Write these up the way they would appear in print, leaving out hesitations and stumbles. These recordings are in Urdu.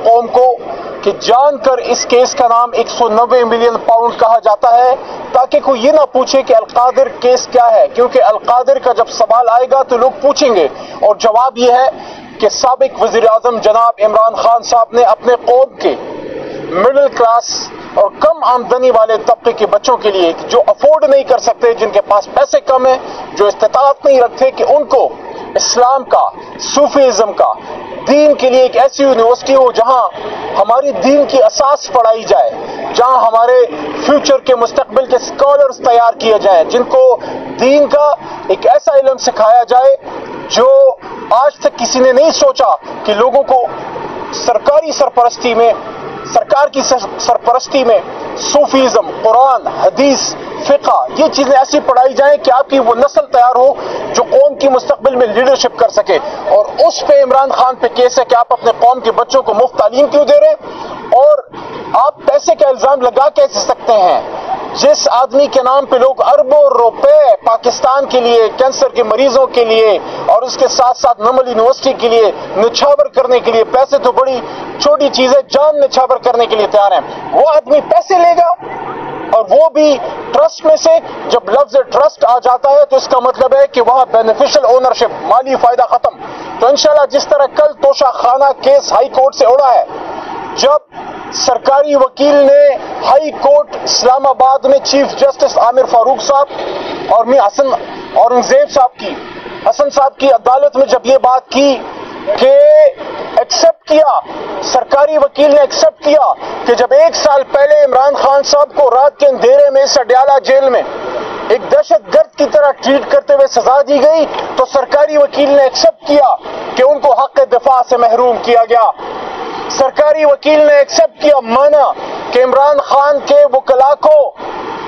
قوم کو کہ جان کر اس کیس کا نام 190 ملین پاؤنڈ کہا جاتا ہے تاکہ کوئی یہ نہ پوچھے کہ القادر کیس کیا ہے، کیونکہ القادر کا جب سوال آئے گا تو لوگ پوچھیں گے، اور جواب یہ ہے کہ سابق وزیر اعظم جناب عمران خان صاحب نے اپنے قوم کے مڈل کلاس اور کم آمدنی والے طبقے کے بچوں کے لیے جو افورڈ نہیں کر سکتے، جن کے پاس پیسے کم ہیں، جو استطاعت نہیں رکھتے کہ ان کو اسلام کا، صوفیزم کا، دین کے لیے ایک ایسی یونیورسٹی ہو جہاں ہماری دین کی اساس پڑھائی جائے، جہاں ہمارے فیوچر کے مستقبل کے اسکالرز تیار کیے جائیں، جن کو دین کا ایک ایسا علم سکھایا جائے جو آج تک کسی نے نہیں سوچا کہ لوگوں کو سرکاری سرپرستی میں، سرکار کی سرپرستی میں صوفیزم، قرآن، حدیث، فقہ، یہ چیزیں ایسی پڑھائی جائیں کہ آپ کی وہ نسل تیار ہو جو قوم کی مستقبل میں لیڈرشپ کر سکے۔ اور اس پہ عمران خان پہ کیس ہے کہ آپ اپنے قوم کے بچوں کو مفت تعلیم کیوں دے رہے ہیں، اور آپ پیسے کا الزام لگا کیسے سکتے ہیں جس آدمی کے نام پہ لوگ اربوں روپے پاکستان کے لیے، کینسر کے مریضوں کے لیے اور اس کے ساتھ ساتھ نمل یونیورسٹی کے لیے نچھاور کرنے کے لیے، پیسے تو بڑی چھوٹی چیز ہے، جان نچھاور کرنے کے لیے تیار ہیں، وہ آدمی پیسے لے گا، اور وہ بھی ٹرسٹ میں سے۔ جب لفظ ٹرسٹ آ جاتا ہے تو اس کا مطلب ہے کہ وہاں بینیفیشل اونرشپ، مالی فائدہ ختم۔ تو انشاءاللہ جس طرح کل توشہ خانہ کیس ہائی کورٹ سے اڑا ہے، جب سرکاری وکیل نے ہائی کورٹ اسلام آباد میں چیف جسٹس عامر فاروق صاحب اور میاں حسن اورنگزیب صاحب کی، حسن صاحب کی عدالت میں جب یہ بات کی کہ ایکسپٹ کیا، سرکاری وکیل نے ایکسپٹ کیا کہ جب 1 سال پہلے عمران خان صاحب کو رات کے اندھیرے میں سڈیالہ جیل میں ایک دہشت گرد کی طرح ٹریٹ کرتے ہوئے سزا دی گئی، تو سرکاری وکیل نے ایکسپٹ کیا کہ ان کو حق دفاع سے محروم کیا گیا۔ سرکاری وکیل نے ایکسپٹ کیا، مانا کہ عمران خان کے وکلاء کو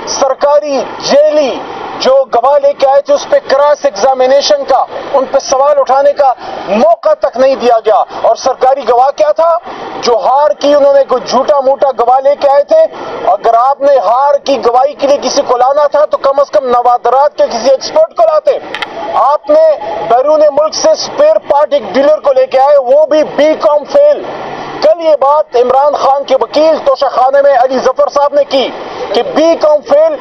سرکاری جیلی جو گواہ لے کے آئے تھے اس پہ کراس ایگزامینیشن کا، ان پہ سوال اٹھانے کا موقع تک نہیں دیا گیا۔ اور سرکاری گواہ کیا تھا؟ جو ہار کی، انہوں نے کوئی جھوٹا موٹا گواہ لے کے آئے تھے۔ اگر آپ نے ہار کی گواہی کے لیے کسی کو لانا تھا تو کم از کم نوادرات کے کسی ایکسپرٹ کو لاتے۔ آپ نے بیرون ملک سے اسپیئر پارٹ ایک ڈیلر کو لے کے آئے، وہ بھی BCom فیل۔ کل یہ بات عمران خان کے وکیل توشہ خانے میں علی ظفر صاحب نے کی کہ BCom فیل،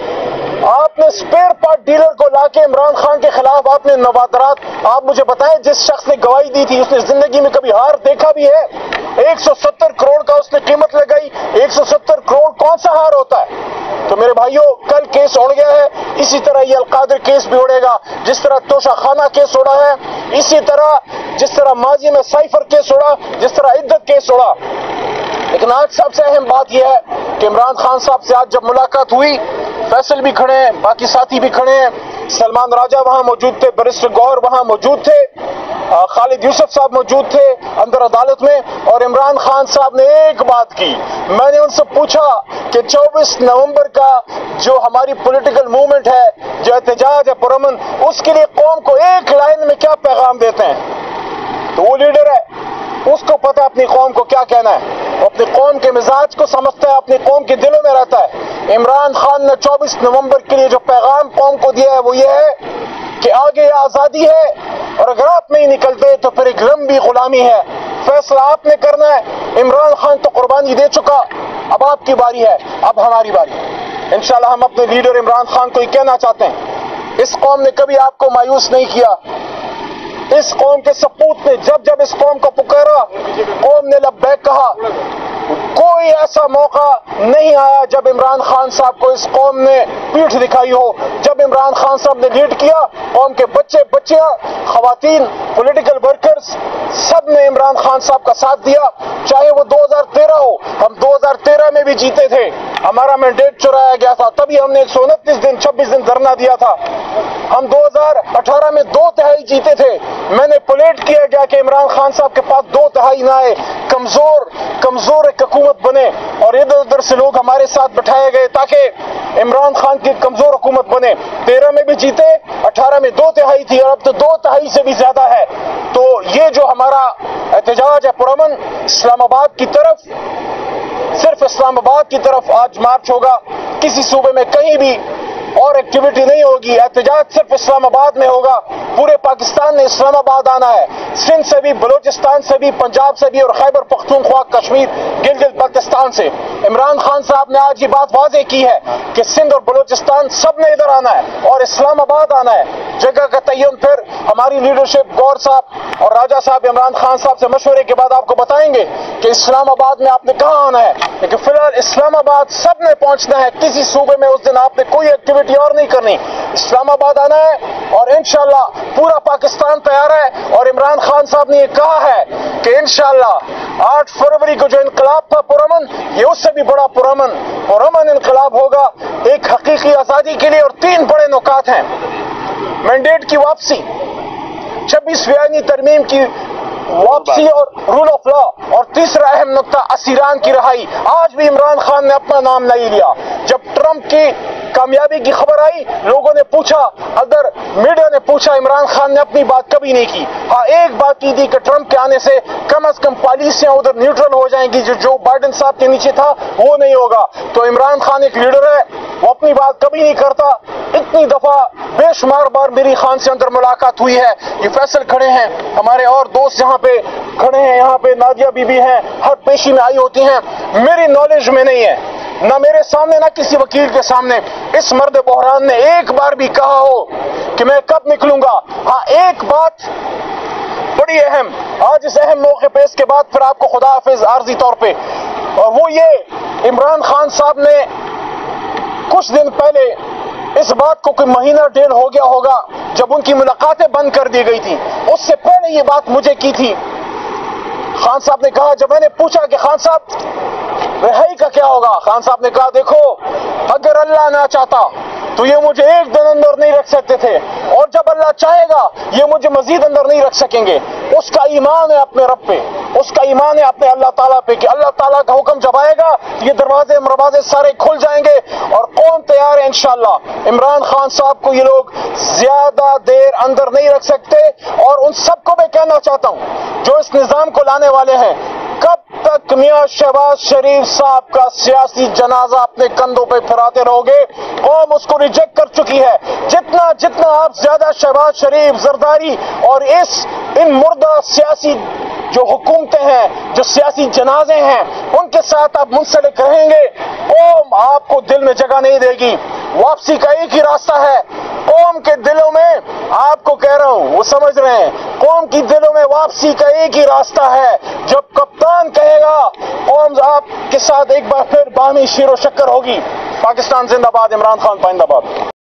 آپ نے اسپیئر پارٹ ڈیلر کو لا کے عمران خان کے خلاف آپ نے نوادرات۔ آپ مجھے بتائیں، جس شخص نے گواہی دی تھی اس نے زندگی میں کبھی ہار دیکھا بھی ہے؟ 170 کروڑ کا اس نے قیمت لگائی، 170 کروڑ کون سا ہار ہوتا ہے؟ تو میرے بھائیوں، کل کیس اڑ گیا ہے، اسی طرح یہ القادر کیس بھی اڑے گا، جس طرح توشہ خانہ کیس اڑا ہے، اسی طرح جس طرح ماضی میں سائفر کیس اڑا، جس طرح عدت کیس اڑا۔ لیکن آج سب سے اہم بات یہ ہے کہ عمران خان صاحب سے آج جب ملاقات ہوئی، فیصل بھی کھڑے ہیں، باقی ساتھی بھی کھڑے ہیں، سلمان راجہ وہاں موجود تھے، بیرسٹر گوہر وہاں موجود تھے، خالد یوسف صاحب موجود تھے اندر عدالت میں، اور عمران خان صاحب نے ایک بات کی۔ میں نے ان سے پوچھا کہ 24 نومبر کا جو ہماری پولیٹیکل موومنٹ ہے، جو احتجاج ہے پرامن، اس کے لیے قوم کو ایک لائن میں کیا پیغام دیتے ہیں؟ تو وہ لیڈر ہے، اس کو پتہ اپنی قوم کو کیا کہنا ہے، وہ اپنی قوم کے مزاج کو سمجھتا ہے، اپنی قوم کے دلوں میں رہتا ہے۔ عمران خان نے 24 نومبر کے لیے جو پیغام قوم کو دیا ہے وہ یہ ہے کہ آگے آزادی ہے، اور اگر آپ نہیں نکلتے تو پھر ایک لمبی غلامی ہے، فیصلہ آپ نے کرنا ہے۔ عمران خان تو قربانی دے چکا، اب آپ کی باری ہے، اب ہماری باری ہے۔ انشاءاللہ ہم اپنے لیڈر عمران خان کو یہ کہنا چاہتے ہیں، اس قوم نے کبھی آپ کو مایوس نہیں کیا، اس قوم کے سپوت نے جب اس قوم کو پکارا، قوم نے لبیک کہا۔ کوئی ایسا موقع نہیں آیا جب عمران خان صاحب کو اس قوم نے پیٹھ دکھائی ہو۔ جب عمران خان صاحب نے لیڈ کیا، قوم کے بچے، بچیاں، خواتین، پولیٹیکل ورکرز، سب نے عمران خان صاحب کا ساتھ دیا، چاہے وہ 2013 ہو۔ ہم 2013 میں بھی جیتے تھے، ہمارا مینڈیٹ چرایا گیا تھا، تبھی ہم نے 129 دن 26 دن دھرنا دیا تھا۔ ہم 2018 میں 2/3 جیتے تھے، میں نے پلیٹ کیا گیا کہ عمران خان صاحب کے پاس 2/3 نہ آئے، کمزور ایک حکومت بنے، اور ادھر ادھر سے لوگ ہمارے ساتھ بٹھائے گئے تاکہ عمران خان کی کمزور حکومت بنے۔ 13 میں بھی جیتے، 18 میں 2/3 تھی، اور اب تو 2/3 سے بھی زیادہ ہے۔ تو یہ جو ہمارا احتجاج ہے پرامن، اسلام آباد کی طرف، صرف اسلام آباد کی طرف آج مارچ ہوگا، کسی صوبے میں کہیں بھی اور ایکٹیویٹی نہیں ہوگی. احتجاج صرف اسلام آباد میں ہوگا. پورے پاکستان نے اسلام آباد آنا ہے. سندھ سے بھی, بلوچستان سے بھی, پنجاب سے بھی, اور خیبر پختونخوا, کشمیر, گلگت بلتستان سے. عمران خان صاحب نے آج یہ بات واضح کی ہے کہ سندھ اور بلوچستان سب نے ادھر آنا ہے اور اسلام آباد آنا ہے. جگہ کا تعین پھر ہماری لیڈرشپ گور صاحب اور راجہ صاحب عمران خان صاحب سے مشورے کے بعد آپ کو بتائیں گے کہ اسلام آباد میں آپ نے کہاں آنا ہے. لیکن فی الحال اسلام آباد سب نے پہنچنا ہے. کسی صوبے میں اس دن آپ نے کوئی ایکٹیویٹی اور نہیں کرنی. اسلام آباد آنا ہے اور انشاءاللہ پورا پاکستان تیار ہے. اور عمران خان صاحب نے یہ کہا ہے کہ انشاءاللہ 8 فروری کو جو انقلاب تھا پرامن, یہ اس سے بھی بڑا پرامن انقلاب ہوگا ایک حقیقی آزادی کے لیے. اور 3 بڑے نکات ہیں. مینڈیٹ کی واپسی, 26ویں آئینی ترمیم کی واپسی اور رول آف لا, اور تیسرا اہم نقطہ اسیران کی رہائی. آج بھی عمران خان نے اپنا نام نہیں لیا. جب ٹرمپ کی کامیابی کی خبر آئی, لوگوں نے پوچھا, اگر میڈیا نے پوچھا, عمران خان نے اپنی بات کبھی نہیں کی. ہاں ایک بات کی تھی کہ ٹرمپ کے آنے سے کم از کم پالیسیاں ادھر نیوٹرل ہو جائیں گی. جو بائیڈن صاحب کے نیچے تھا وہ نہیں ہوگا. تو عمران خان ایک لیڈر ہے, وہ اپنی بات کبھی نہیں کرتا. اتنی دفعہ بے شمار بار میری خان سے اندر ملاقات ہوئی ہے. یہ فیصل کھڑے ہیں, ہمارے اور دوست یہاں پہ کھڑے ہیں, یہاں پہ نادیہ بی بی ہیں, ہر پیشی میں آئی ہوتی ہیں. میری نالج میں نہیں ہے, نہ میرے سامنے نہ کسی وکیل کے سامنے, اس مرد بحران نے ایک بار بھی کہا ہو کہ میں کب نکلوں گا. ہاں ایک بات بڑی اہم, آج اس اہم موقع پہ, اس کے بعد پھر آپ کو خدا حافظ عارضی طور پہ, اور وہ یہ عمران خان صاحب نے کچھ دن پہلے اس بات کو کوئی مہینہ 1.5 ہو گیا ہوگا جب ان کی ملاقاتیں بند کر دی گئی تھی, اس سے پہلے یہ بات مجھے کی تھی. خان صاحب نے کہا, جب میں نے پوچھا کہ خان صاحب رہائی کا کیا ہوگا, خان صاحب نے کہا دیکھو اگر اللہ نہ چاہتا تو یہ مجھے 1 دن اندر نہیں رکھ سکتے تھے, اور جب اللہ چاہے گا یہ مجھے مزید اندر نہیں رکھ سکیں گے. اس کا ایمان ہے اپنے رب پہ, اس کا ایمان ہے اپنے اللہ تعالیٰ پہ کہ اللہ تعالیٰ کا حکم جب آئے گا یہ دروازے سارے کھل جائیں گے, اور قوم تیار ہے انشاءاللہ. عمران خان صاحب کو یہ لوگ زیادہ دیر اندر نہیں رکھ سکتے. اور ان سب کو میں کہنا چاہتا ہوں جو اس نظام کو لانے والے ہیں, کب تک میاں شہباز شریف صاحب کا سیاسی جنازہ اپنے کندھوں پہ پھراتے رہو گے؟ قوم اس کو ریجیکٹ کر چکی ہے. جتنا آپ زیادہ شہباز شریف, زرداری اور ان مردہ سیاسی جو حکومتیں ہیں, جو سیاسی جنازے ہیں, ان کے ساتھ آپ منسلک رہیں گے, قوم آپ کو دل میں جگہ نہیں دے گی. واپسی کا ایک ہی راستہ ہے. قوم کے دلوں میں, آپ کو کہہ رہا ہوں, وہ سمجھ رہے ہیں, قوم کی دلوں میں واپسی کا ایک ہی راستہ ہے. جب کپتان کہے گا قوم آپ کے ساتھ ایک بار پھر باہمی شیر و شکر ہوگی. پاکستان زندہ باد, عمران خان پائندہ باد.